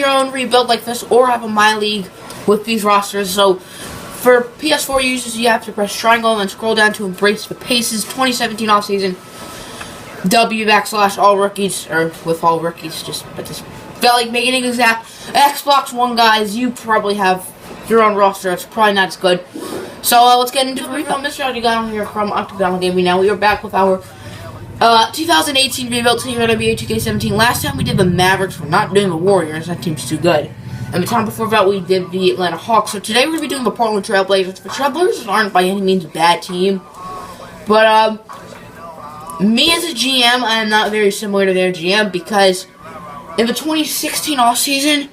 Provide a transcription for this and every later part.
your own rebuild like this or have a My League with these rosters. So for PS4 users, you have to press triangle and scroll down to embrace the paces. 2017 offseason. W/all rookies, or with all rookies, I just felt like making it exact. Xbox One guys, you probably have your own roster. It's probably not as good. So let's get into the rebuild. Mr. Octagon here from Octagon Gaming. Now we are back with our 2018 rebuild team at NBA 2K17. Last time we did the Mavericks. We're not doing the Warriors. That team's too good. And the time before that we did the Atlanta Hawks. So today we're going to be doing the Portland Trailblazers. The Trailblazers aren't by any means a bad team. But me as a GM, I am not very similar to their GM because in the 2016 offseason,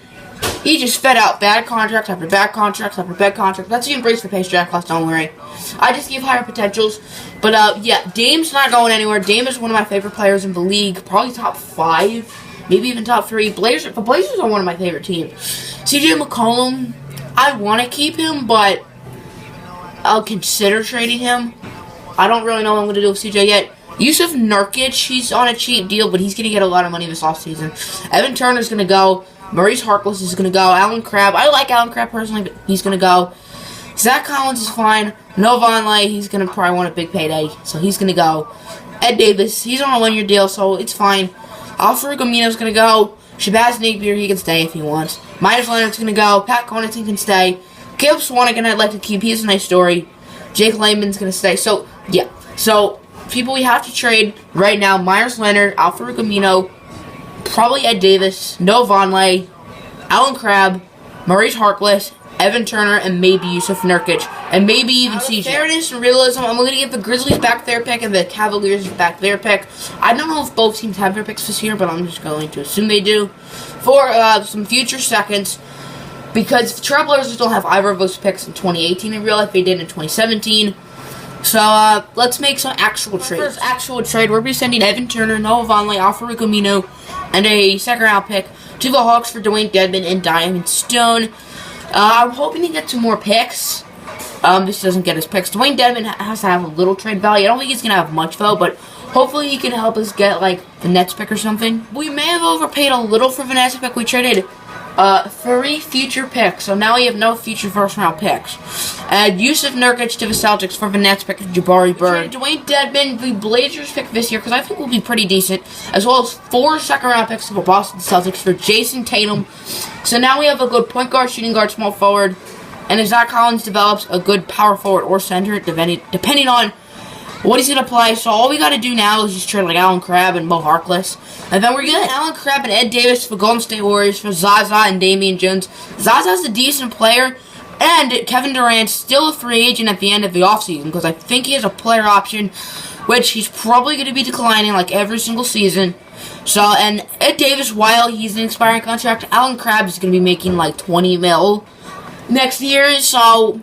he just fed out bad contract after bad contract after bad contract. That's the embrace the pace draft class, don't worry. I just give higher potentials. But yeah, Dame's not going anywhere. Dame is one of my favorite players in the league. Probably top 5, maybe even top 3. The Blazers are one of my favorite teams. CJ McCollum, I want to keep him, but I'll consider trading him. I don't really know what I'm going to do with CJ yet. Jusuf Nurkic, he's on a cheap deal, but he's going to get a lot of money this offseason. Evan Turner's going to go. Maurice Harkless is going to go. Alan Crabb, I like Alan Crabb personally, but he's going to go. Zach Collins is fine. No Vonleh, he's going to probably want a big payday, so he's going to go. Ed Davis, he's on a 1-year deal, so it's fine. Al-Farouq Amino's going to go. Shabazz Napier, he can stay if he wants. Myers Leonard's going to go. Pat Connaughton can stay. Caleb Swanigan, I'd like to keep. He has a nice story. Jake Layman's going to stay. So, yeah. So, people we have to trade right now, Myers Leonard, Al-Farouq Amino, probably Ed Davis, no Vonleh, Alan Crabb, Maurice Harkless, Evan Turner, and maybe Jusuf Nurkic, and maybe even CJ. Fairness and realism, I'm going to give the Grizzlies back their pick and the Cavaliers back their pick. I don't know if both teams have their picks this year, but I'm just going to assume they do. For some future seconds, because the Trailblazers don't have either of those picks in 2018 in real life, they did in 2017. So, let's make some actual trades. First actual trade, we're going to be sending Evan Turner, Noah Vonleh, Al-Farouq Amino, and a second-round pick to the Hawks for Dwayne Dedmon and Diamond Stone. I'm hoping to get some more picks. This doesn't get us picks. Dwayne Dedmon has to have a little trade value. I don't think he's going to have much, though, but hopefully he can help us get, like, the Nets pick or something. We may have overpaid a little for the Nets pick. We traded 3 future picks, so now we have no future first-round picks. Add Jusuf Nurkic to the Celtics for the Nets pick of Jabari Bird. Dwayne Dedmon, the Blazers pick this year, because I think will be pretty decent, as well as 4 second-round picks for Boston Celtics for Jason Tatum. So now we have a good point guard, shooting guard, small forward, and if Zach Collins develops, a good power forward or center, depending on what he's going to play. So all we got to do now is just trade like Alan Crabb and Mo Harkless. And then we're getting Alan Crabb and Ed Davis for Golden State Warriors for Zaza and Damian Jones. Zaza's a decent player, and Kevin Durant's still a free agent at the end of the offseason because I think he has a player option, which he's probably going to be declining like every single season. So, and Ed Davis, while he's an expiring contract, Alan Crabb is going to be making like 20 mil next year. So,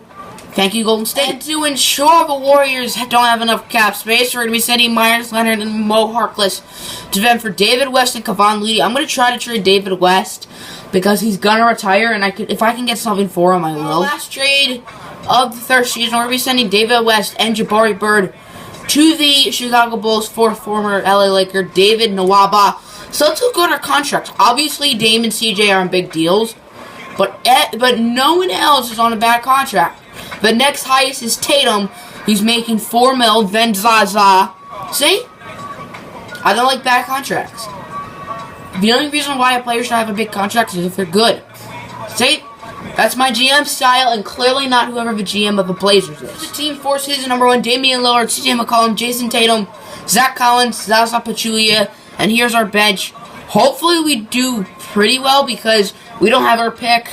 thank you, Golden State. And to ensure the Warriors don't have enough cap space, we're going to be sending Myers Leonard and Mo Harkless to them for David West and Kevon Looney. I'm going to try to trade David West because he's going to retire, and if I can get something for him, I will. Last trade of the third season, we're going to be sending David West and Jabari Bird to the Chicago Bulls for former LA Laker David Nwaba. So let's look at our contracts. Obviously, Dame and CJ are on big deals, but no one else is on a bad contract. The next highest is Tatum. He's making $4 million, then Zaza. See? I don't like bad contracts. The only reason why a player should have a big contract is if they're good. See? That's my GM style, and clearly not whoever the GM of the Blazers is. The team for season number 1, Damian Lillard, CJ McCollum, Jason Tatum, Zach Collins, Zaza Pachulia, and here's our bench. Hopefully we do pretty well because we don't have our pick.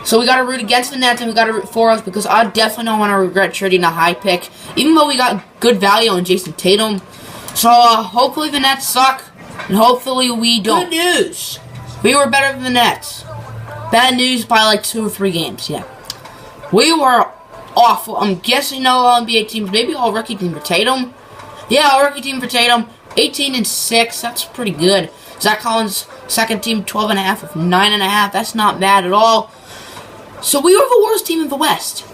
So we got to root against the Nets and we got to root for us because I definitely don't want to regret trading a high pick, even though we got good value on Jason Tatum. So hopefully the Nets suck, and hopefully we don't. Good news. We were better than the Nets. Bad news by like 2 or 3 games, yeah. We were awful. I'm guessing all NBA teams, maybe all rookie team for Tatum. Yeah, all rookie team for Tatum. 18-6, that's pretty good. Zach Collins, second team, 12.5 with 9.5. That's not bad at all. So we were the worst team in the West.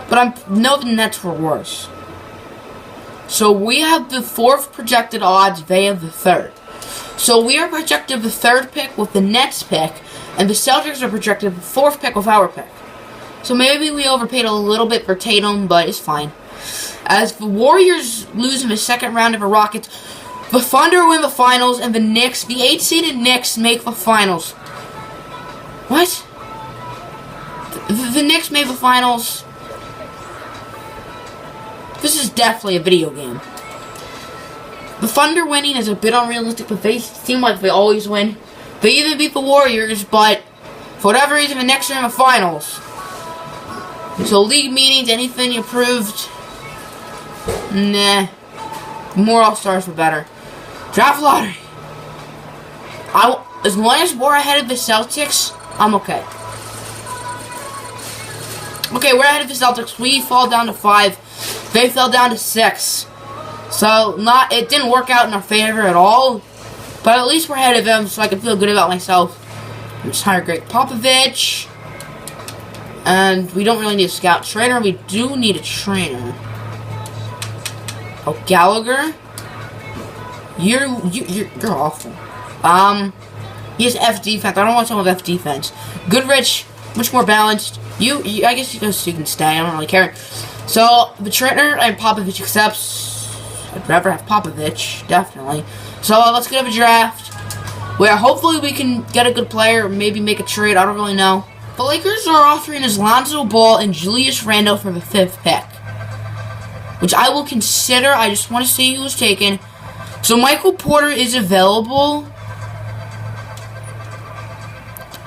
But I know the Nets were worse. So we have the 4th projected odds, they have the 3rd. So we are projected the 3rd pick with the Nets pick, and the Celtics are projected the 4th pick with our pick. So maybe we overpaid a little bit for Tatum, but it's fine. As the Warriors lose in the 2nd round of the Rockets, the Thunder win the finals, and the Knicks, the 8-seeded Knicks, make the finals. What? The Knicks made the finals. This is definitely a video game. The Thunder winning is a bit unrealistic, but they seem like they always win. They even beat the Warriors, but for whatever reason, the Knicks are in the finals. So league meetings, anything approved? Nah. More All-Stars were better. Draft lottery. As long as we're ahead of the Celtics, I'm okay. Okay, we're ahead of the Celtics. We fall down to 5. They fell down to 6. So it didn't work out in our favor at all. But at least we're ahead of them, so I can feel good about myself. We just hired Greg Popovich. And we don't really need a scout trainer. We do need a trainer. Oh, Gallagher? You're awful. He has F defense. I don't want someone with F defense. Goodrich, much more balanced. I guess you can stay. I don't really care. So the trainer and Popovich accepts. I'd rather have Popovich, definitely. So let's get up a draft where hopefully we can get a good player, or maybe make a trade. I don't really know. The Lakers are offering us Lonzo Ball and Julius Randle for the 5th pick, which I will consider. I just want to see who's taken. So Michael Porter is available.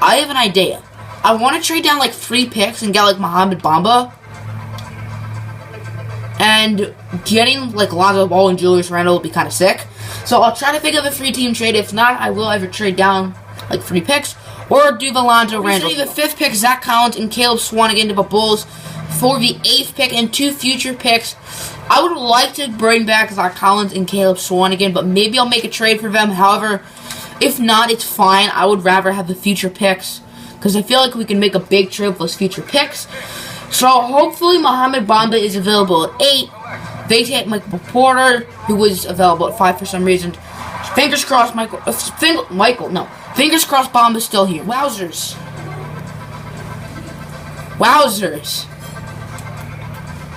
I have an idea. I want to trade down like 3 picks and get like Mohamed Bamba. And getting like Lonzo Ball and Julius Randle will be kind of sick. So I'll try to think of a 3-team trade. If not, I will either trade down like 3 picks or do the Lonzo Randle. The 5th pick, Zach Collins and Caleb Swanigan to the Bulls for the 8th pick and 2 future picks. I would like to bring back Zach Collins and Caleb Swanigan, but maybe I'll make a trade for them. However, if not, it's fine. I would rather have the future picks because I feel like we can make a big trade with those future picks. So hopefully Mohamed Bamba is available at 8. They take Michael Porter, who was available at 5 for some reason. Fingers crossed, Fingers crossed Bamba's still here. Wowzers.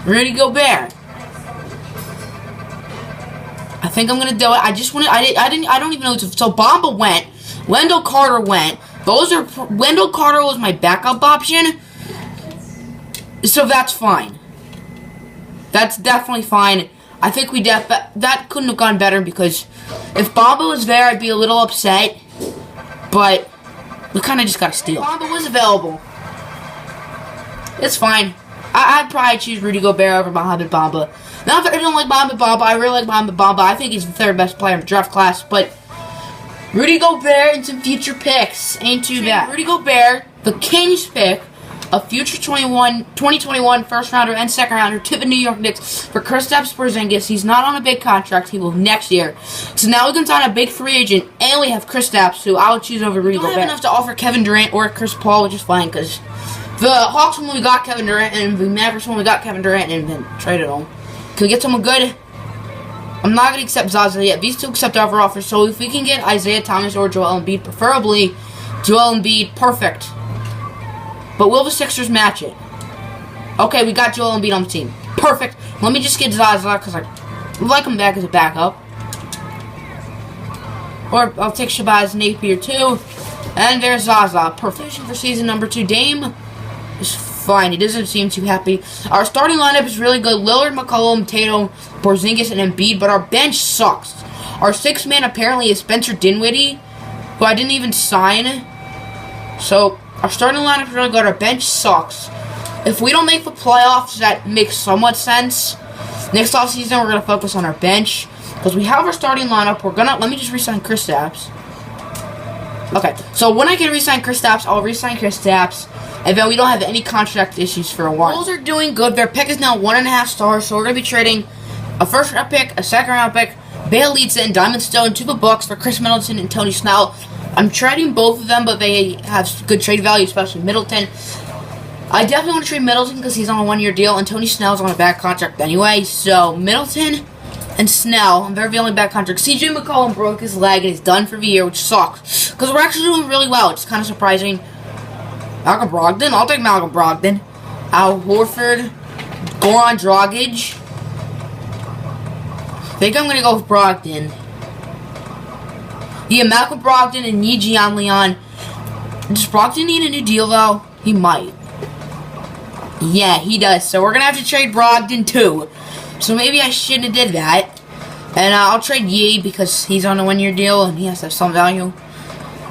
Rudy Gobert. I think I'm gonna do it. I don't even know. So Bamba went. Wendell Carter went. Wendell Carter was my backup option. So that's fine. That's definitely fine. I think that couldn't have gone better because if Bamba was there, I'd be a little upset. But we kind of just got to steal. Bamba was available. It's fine. I'd probably choose Rudy Gobert over Mohamed Bamba. Not that I don't like Mohamed Bamba. I really like Mohamed Bamba. I think he's the 3rd best player in the draft class. But Rudy Gobert and some future picks ain't too bad. Rudy Gobert, the Kings pick, a future 2021 first rounder and 2nd rounder to the New York Knicks for Kristaps Porzingis. He's not on a big contract. He will next year. So now we can sign a big free agent, and we have Kristaps, who I would choose over Rudy Gobert. We don't have enough to offer Kevin Durant or Chris Paul, which is fine because the Hawks when we got Kevin Durant and the Mavericks when we got Kevin Durant and then traded him. Can we get someone good? I'm not going to accept Zaza yet. These two accept our offers. So if we can get Isaiah Thomas or Joel Embiid, preferably Joel Embiid, perfect. But will the Sixers match it? Okay, we got Joel Embiid on the team. Perfect. Let me just get Zaza because I like him back as a backup. Or I'll take Shabazz Napier too. And there's Zaza. Perfect. For season number 2, Dame is fine. He doesn't seem too happy. Our starting lineup is really good. Lillard, McCollum, Tatum, Porzingis, and Embiid. But our bench sucks. Our 6th man apparently is Spencer Dinwiddie, who I didn't even sign. So our starting lineup is really good. Our bench sucks. If we don't make the playoffs, that makes somewhat sense. Next offseason, we're going to focus on our bench. Because we have our starting lineup. Let me just re-sign Kristaps. Okay, so when I can re-sign Kristaps, I'll re-sign Kristaps. And then we don't have any contract issues for a while. Bulls are doing good. Their pick is now 1.5 stars. So we're going to be trading a 1st-round pick, a 2nd-round pick, Bale Leadson, and Diamond Stone to the Bucks for Chris Middleton and Tony Snell. I'm trading both of them, but they have good trade value, especially Middleton. I definitely want to trade Middleton because he's on a 1-year deal, and Tony Snell's on a bad contract anyway. So Middleton and Snell, and they're the only bad contracts. CJ McCollum broke his leg and he's done for the year, which sucks. Because we're actually doing really well, which is kind of surprising. Malcolm Brogdon? I'll take Malcolm Brogdon. Al Horford. Goran Dragic. I think I'm going to go with Brogdon. Yeah, Malcolm Brogdon and Yijian Leon. Does Brogdon need a new deal, though? He might. Yeah, he does. So we're going to have to trade Brogdon, too. So maybe I shouldn't have did that. And I'll trade Yee because he's on a one-year deal and he has to have some value.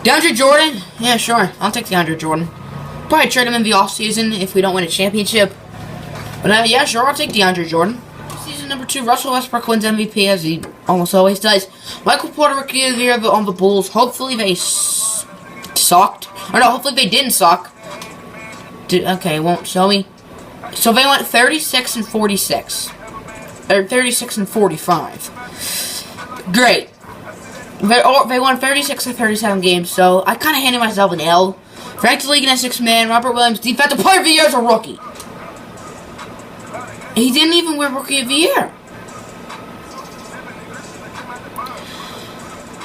DeAndre Jordan? Yeah, sure. I'll take DeAndre Jordan. Probably trade him in the offseason if we don't win a championship. But yeah, sure, I'll take DeAndre Jordan. Season number 2, Russell Westbrook wins MVP as he almost always does. Michael Porter Rookie of the Year on the Bulls. Hopefully they sucked. Or no, hopefully they didn't suck. Okay, it won't show me. So they went 36 and 46. Or 36 and 45. Great. They won 36 or 37 games, so I kind of handed myself an L. Ranked the league in a 6th man. Robert Williams, Defensive Player of the Year as a rookie. He didn't even win Rookie of the Year.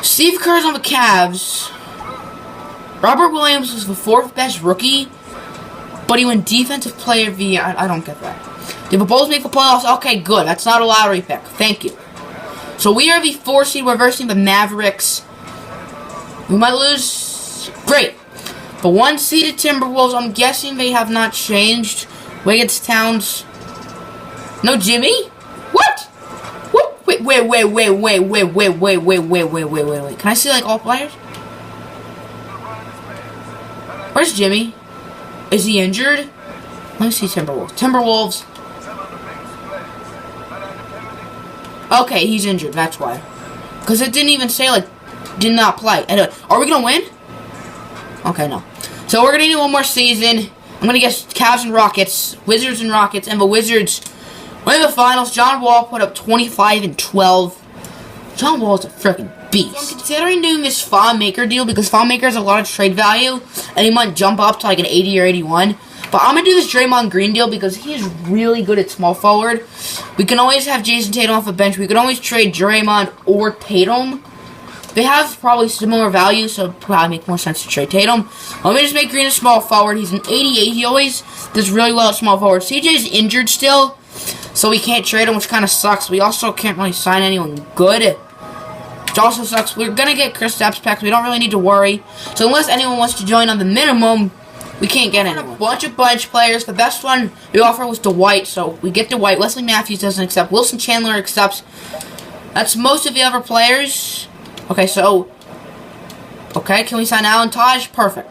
Steve Kerr's on the Cavs. Robert Williams was the 4th best rookie, but he won Defensive Player of the Year. I don't get that. Did the Bulls make the playoffs? Okay, good. That's not a lottery pick. Thank you. So we are the 4 seed reversing the Mavericks. We might lose. Great. The 1 seeded Timberwolves, I'm guessing they have not changed. Wiggins, Towns. No Jimmy? What? What? Wait. Can I see like all players? Where's Jimmy? Is he injured? Let me see Timberwolves. Okay, he's injured, that's why. Because it didn't even say, like, did not play. Anyway, are we going to win? Okay, no. So we're going to do one more season. I'm going to guess Cavs and Rockets, Wizards and Rockets, and the Wizards win the finals. John Wall put up 25 and 12. John Wall is a freaking beast. So I'm considering doing this Thon Maker deal because Thon Maker has a lot of trade value, and he might jump up to like an 80 or 81. But I'm going to do this Draymond Green deal because he is really good at small forward. We can always have Jason Tatum off the bench. We can always trade Draymond or Tatum. They have probably similar value, so it probably make more sense to trade Tatum. Let me just make Green a small forward. He's an 88. He always does really well at small forward. CJ's injured still, so we can't trade him, which kind of sucks. We also can't really sign anyone good, which also sucks. We're going to get Kristaps back. We don't really need to worry. So unless anyone wants to join on the minimum, we can't get anyone. A bunch of players. The best one we offer was Dwight, so we get Dwight. Wesley Matthews doesn't accept. Wilson Chandler accepts. That's most of the other players. Okay, so... Okay, can we sign Alan Taj? Perfect.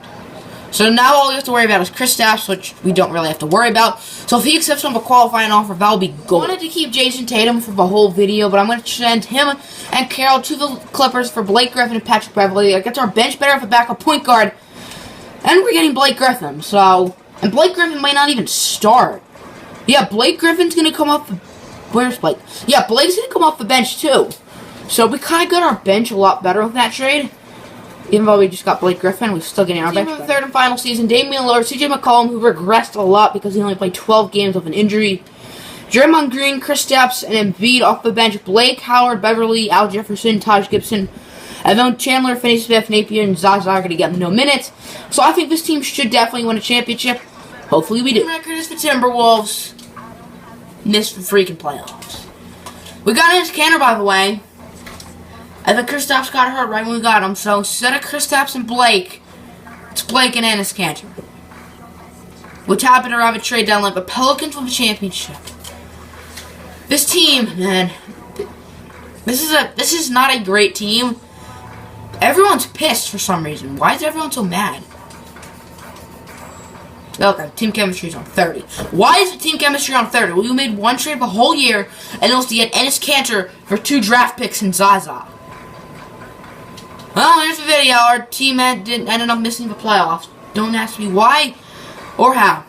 So now all we have to worry about is Kristaps, which we don't really have to worry about. So if he accepts some of a qualifying offer, that'll be good. I wanted to keep Jason Tatum for the whole video, but I'm going to send him and Carroll to the Clippers for Blake Griffin and Patrick Beverley. That gets our bench better for backup point guard. And we're getting Blake Griffin, so... And Blake Griffin might not even start. Yeah, Blake Griffin's going to come off... Where's Blake? Yeah, Blake's going to come off the bench, too. So we kind of got our bench a lot better with that trade. Even though we just got Blake Griffin, we're still getting our bench better. Third and final season, Damian Lillard, CJ McCollum, who regressed a lot because he only played 12 games with an injury. Draymond Green, Kristaps, and Embiid off the bench. Blake, Howard, Beverly, Al Jefferson, Taj Gibson... And then Chandler, Finney Smith, Napier, and Zaza are going to get no minutes. So I think this team should definitely win a championship. Hopefully we do. The record is the Timberwolves. Missed the freaking playoffs. We got Enes Kanter, by the way. And then Kristaps got hurt right when we got him. So instead of Kristaps and Blake, it's Blake and Enes Kanter. Which happened to have a trade deadline. But Pelicans won the championship. This team, man. This is not a great team. Everyone's pissed for some reason. Why is everyone so mad? Okay, team chemistry is on 30. Why is the team chemistry on 30? Well, you made one trade the whole year, and it was to get Enes Kanter for 2 draft picks in Zaza. Well, here's the video. Our team ended up missing the playoffs. Don't ask me why or how.